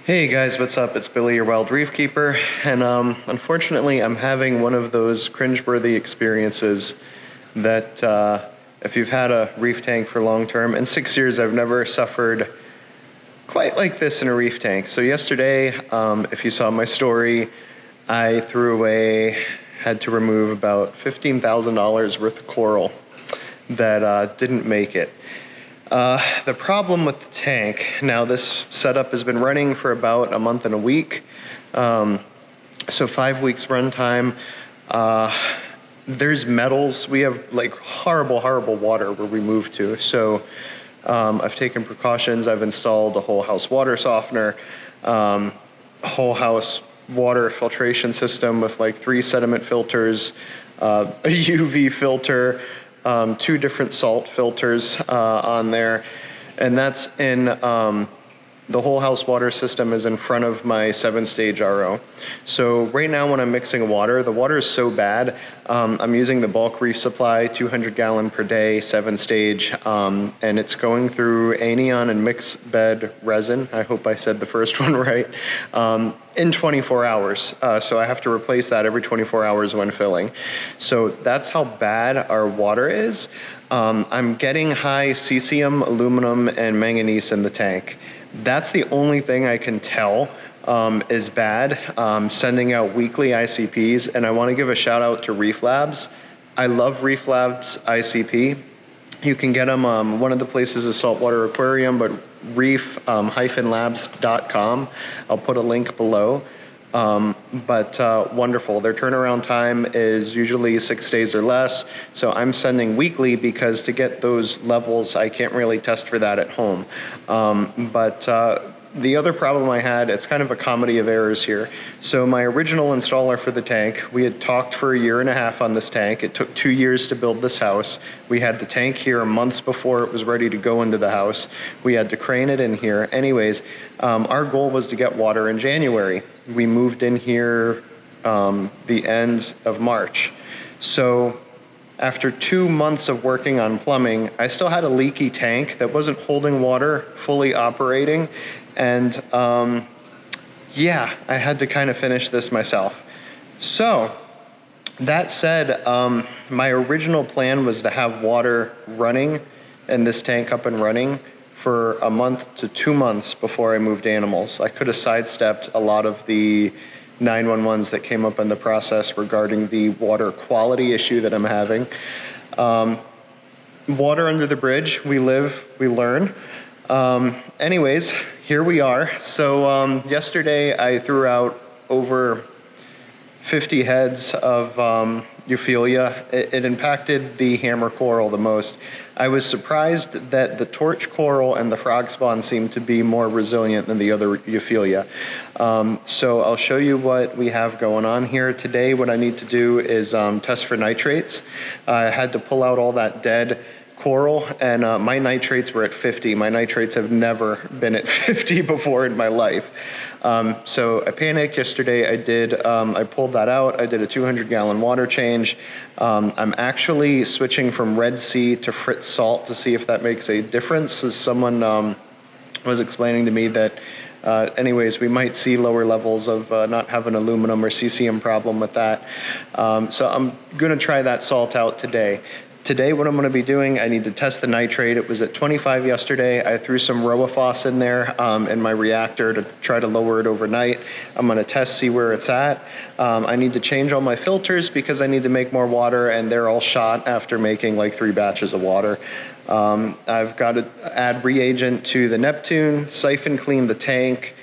Hey guys, what's up? It's Billy, your WildReefKeeper, and unfortunately I'm having one of those cringeworthy experiences that if you've had a reef tank for long term, in 6 years I've never suffered quite like this in a reef tank. So yesterday, if you saw my story, I had to remove about $15,000 worth of coral that didn't make it. The problem with the tank, now this setup has been running for about a month and a week, so 5 weeks runtime. There's metals, we have like horrible water where we moved to, so I've taken precautions. I've installed a whole house water softener, a whole house water filtration system with like 3 sediment filters, a UV filter, 2 different salt filters on there, and that's in the whole house water system is in front of my 7-stage RO. So right now when I'm mixing water, the water is so bad, I'm using the bulk reef supply, 200 gallon per day, 7-stage, and it's going through anion and mixed bed resin. I hope I said the first one right. In 24 hours. So I have to replace that every 24 hours when filling. So that's how bad our water is. I'm getting high cesium, aluminum, and manganese in the tank. That's the only thing I can tell is bad. Sending out weekly ICPs, and I want to give a shout out to Reef Labs. I love Reef Labs ICP. You can get them, one of the places is Saltwater Aquarium, but reef-labs.com. I'll put a link below. Wonderful. Their turnaround time is usually 6 days or less. So I'm sending weekly because to get those levels, I can't really test for that at home. The other problem I had, it's kind of a comedy of errors here. So my original installer for the tank, we had talked for 1.5 years on this tank. It took 2 years to build this house. We had the tank here months before it was ready to go into the house. We had to crane it in here. Anyways, our goal was to get water in January. We moved in here the end of March. So after 2 months of working on plumbing, I still had a leaky tank that wasn't holding water, fully operating. And yeah, I had to kind of finish this myself. So that said, my original plan was to have water running and this tank up and running for a month to 2 months before I moved animals. I could have sidestepped a lot of the 911s that came up in the process regarding the water quality issue that I'm having. Water under the bridge, we live, we learn. Anyways, here we are. So yesterday I threw out over 50 heads of Euphyllia. It impacted the hammer coral the most. I was surprised that the torch coral and the frog spawn seemed to be more resilient than the other Euphyllia. So I'll show you what we have going on here. Today what I need to do is test for nitrates. I had to pull out all that dead coral, and my nitrates were at 50. My nitrates have never been at 50 before in my life. So I panicked yesterday. I pulled that out. I did a 200-gallon water change. I'm actually switching from Red Sea to Fritz salt to see if that makes a difference. So someone was explaining to me that anyways, we might see lower levels of not having aluminum or cesium problem with that. So I'm gonna try that salt out today. Today, what I'm gonna be doing, I need to test the nitrate. It was at 25 yesterday. I threw some Roaphos in there in my reactor to try to lower it overnight. I'm gonna test, see where it's at. I need to change all my filters because I need to make more water, and they're all shot after making like 3 batches of water. I've got to add reagent to the Neptune, siphon clean the tank,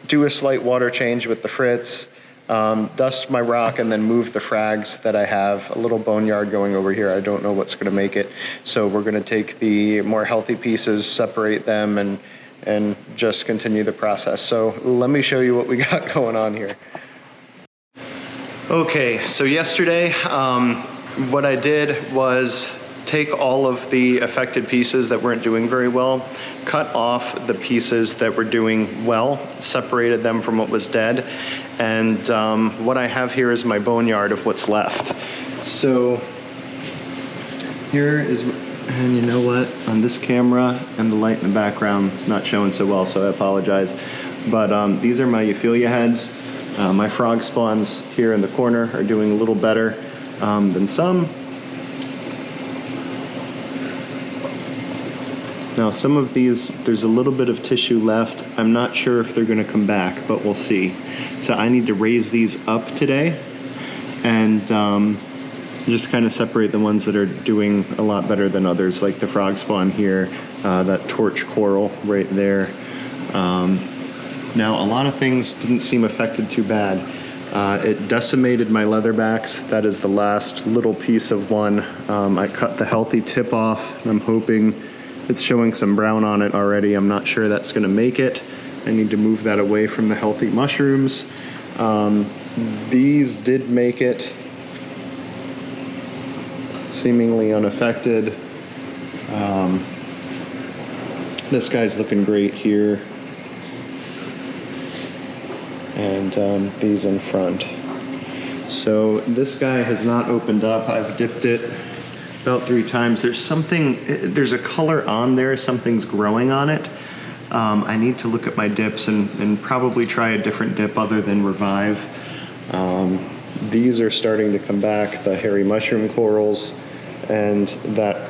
do a slight water change with the Fritz, dust my rock, and then move the frags that I have. A little boneyard going over here. I don't know what's gonna make it. So we're gonna take the more healthy pieces, separate them, and just continue the process. So let me show you what we got going on here. Okay, so yesterday, what I did was take all of the affected pieces that weren't doing very well, cut off the pieces that were doing well, separated them from what was dead, and what I have here is my boneyard of what's left. So here is, and you know what, on this camera and the light in the background, it's not showing so well, so I apologize. But these are my Euphyllia heads. My frog spawns here in the corner are doing a little better than some. Now some of these, there's a little bit of tissue left. I'm not sure if they're gonna come back, but we'll see. So I need to raise these up today and just kind of separate the ones that are doing a lot better than others, like the frog spawn here, that torch coral right there. Now a lot of things didn't seem affected too bad. It decimated my leatherbacks. That is the last little piece of one. I cut the healthy tip off, and I'm hoping it's showing some brown on it already. I'm not sure that's gonna make it. I need to move that away from the healthy mushrooms. These did make it, seemingly unaffected. This guy's looking great here. And these in front. So this guy has not opened up. I've dipped it about 3 times. There's a color on there, something's growing on it. I need to look at my dips and probably try a different dip other than Revive. These are starting to come back, the hairy mushroom corals, and that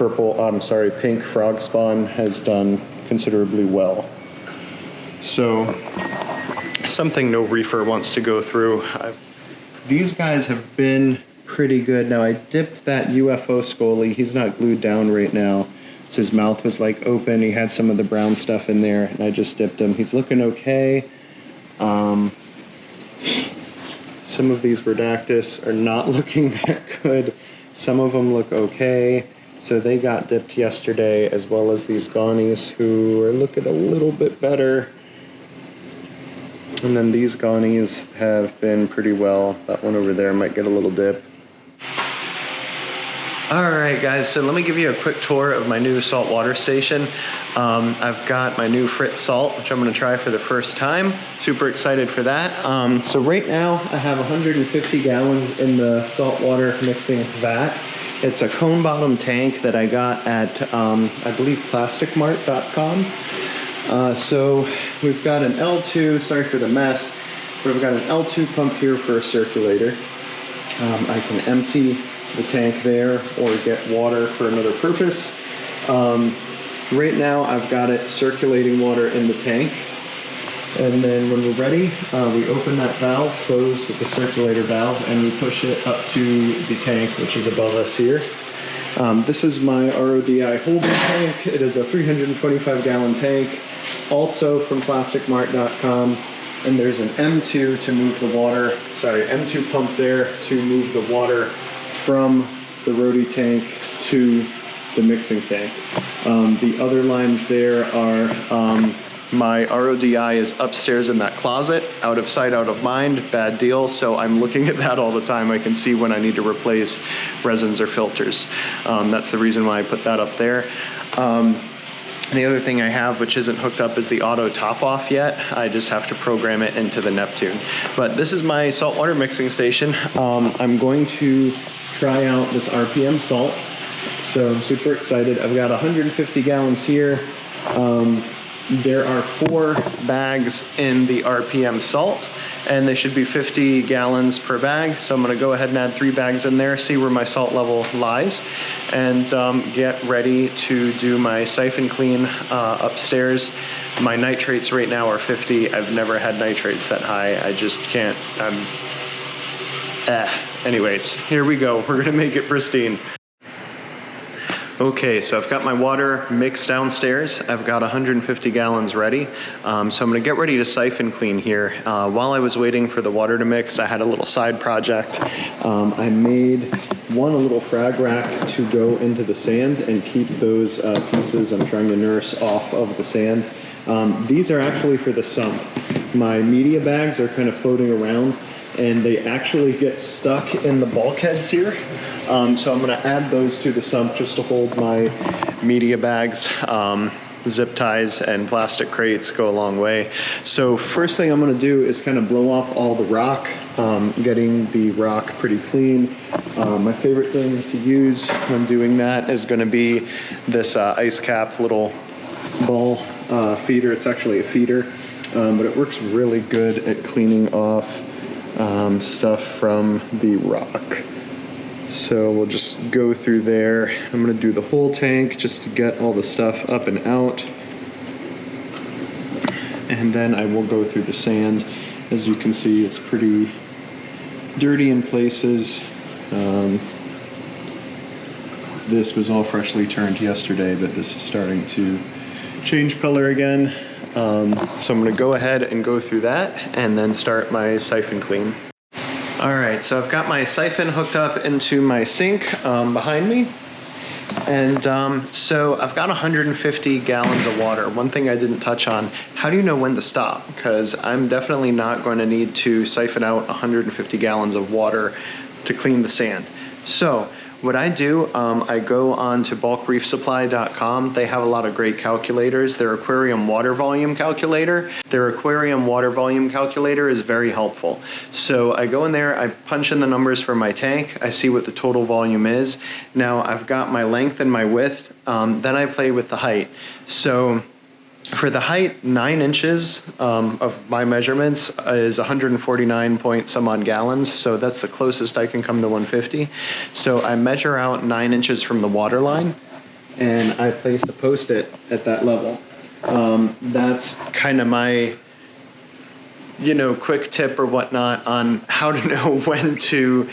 pink frog spawn has done considerably well. So something no reefer wants to go through. These guys have been pretty good. Now I dipped that UFO scolie. He's not glued down right now. So his mouth was like open. He had some of the brown stuff in there and I just dipped him. He's looking okay. Some of these Redactus are not looking that good. Some of them look okay. So they got dipped yesterday, as well as these Gonies who are looking a little bit better. And then these Gonies have been pretty well. That one over there might get a little dip. All right, guys, so let me give you a quick tour of my new saltwater station. I've got my new Fritz salt, which I'm gonna try for the first time. Super excited for that. So right now, I have 150 gallons in the saltwater mixing vat. It's a cone bottom tank that I got at, I believe, plasticmart.com. So we've got an L2, sorry for the mess, but we've got an L2 pump here for a circulator. I can empty the tank there or get water for another purpose. Right now I've got it circulating water in the tank. And then when we're ready, we open that valve, close the circulator valve, and we push it up to the tank, which is above us here. This is my RODI holding tank. It is a 325 gallon tank, also from plasticmart.com. And there's an M2 to move the water, M2 pump there to move the water from the RODI tank to the mixing tank. The other lines there are, my RODI is upstairs in that closet, out of sight, out of mind, bad deal. So I'm looking at that all the time. I can see when I need to replace resins or filters. That's the reason why I put that up there. The other thing I have, which isn't hooked up, is the auto top off yet. I just have to program it into the Neptune. But this is my saltwater mixing station. I'm going to try out this RPM salt. So I'm super excited. I've got 150 gallons here. There are 4 bags in the RPM salt, and they should be 50 gallons per bag. So I'm gonna go ahead and add 3 bags in there, see where my salt level lies, and get ready to do my siphon clean upstairs. My nitrates right now are 50. I've never had nitrates that high. I just can't, Anyways, here we go. We're gonna make it pristine. Okay, so I've got my water mixed downstairs. I've got 150 gallons ready. So I'm gonna get ready to siphon clean here. While I was waiting for the water to mix, I had a little side project. I made a little frag rack to go into the sand and keep those pieces I'm trying to nurse off of the sand. These are actually for the sump. My media bags are kind of floating around and they actually get stuck in the bulkheads here. So I'm gonna add those to the sump just to hold my media bags. Zip ties and plastic crates go a long way. So first thing I'm gonna do is kind of blow off all the rock, getting the rock pretty clean. My favorite thing to use when doing that is gonna be this ice cap little ball feeder. It's actually a feeder. but it works really good at cleaning off stuff from the rock. So we'll just go through there. I'm gonna do the whole tank just to get all the stuff up and out. And then I will go through the sand. As you can see, it's pretty dirty in places. This was all freshly turned yesterday, but this is starting to change color again. So I'm gonna go ahead and go through that and then start my siphon clean. All right, so I've got my siphon hooked up into my sink behind me. And so I've got 150 gallons of water. One thing I didn't touch on, how do you know when to stop? Because I'm definitely not going to need to siphon out 150 gallons of water to clean the sand. So what I do, I go on to bulkreefsupply.com. They have a lot of great calculators. Their aquarium water volume calculator. Their aquarium water volume calculator is very helpful. So I go in there, I punch in the numbers for my tank, I see what the total volume is. Now I've got my length and my width, then I play with the height. So for the height, 9 inches of my measurements is 149 point some odd gallons. So that's the closest I can come to 150. So I measure out 9 inches from the water line and I place a post-it at that level. That's kind of my, quick tip or whatnot on how to know when to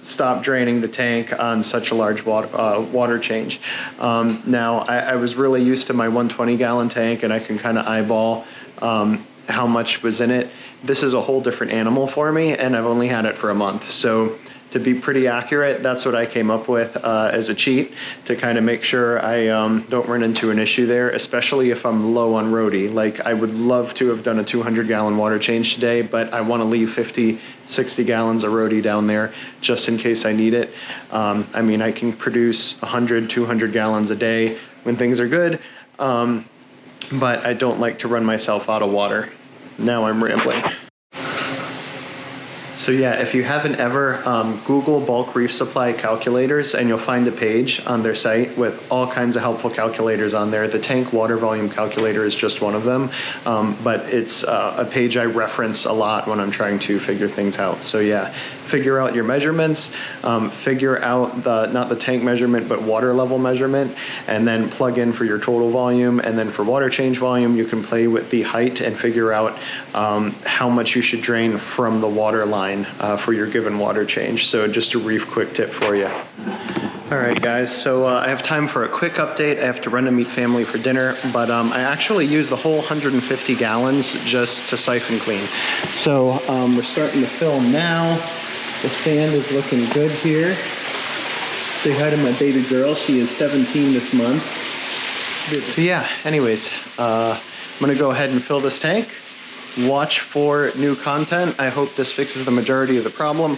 stop draining the tank on such a large water change. Now, I was really used to my 120 gallon tank and I can kind of eyeball how much was in it. This is a whole different animal for me and I've only had it for a month. So to be pretty accurate, that's what I came up with as a cheat to kind of make sure I don't run into an issue there, especially if I'm low on RODI. Like I would love to have done a 200 gallon water change today, but I want to leave 50, 60 gallons of RODI down there just in case I need it. I mean, I can produce 100, 200 gallons a day when things are good, but I don't like to run myself out of water. Now I'm rambling. So yeah, if you haven't ever, Google bulk reef supply calculators and you'll find a page on their site with all kinds of helpful calculators on there. The tank water volume calculator is just one of them, but it's a page I reference a lot when I'm trying to figure things out. So yeah, figure out your measurements, figure out not the tank measurement, but water level measurement, and then plug in for your total volume. And then for water change volume, you can play with the height and figure out how much you should drain from the water line for your given water change. So just a reef quick tip for you. All right, guys, so I have time for a quick update. I have to run to meet family for dinner, but I actually used the whole 150 gallons just to siphon clean. So we're starting to fill now. The sand is looking good here. Say hi to my baby girl. She is 17 this month. So yeah, anyways, I'm gonna go ahead and fill this tank. Watch for new content. I hope this fixes the majority of the problem.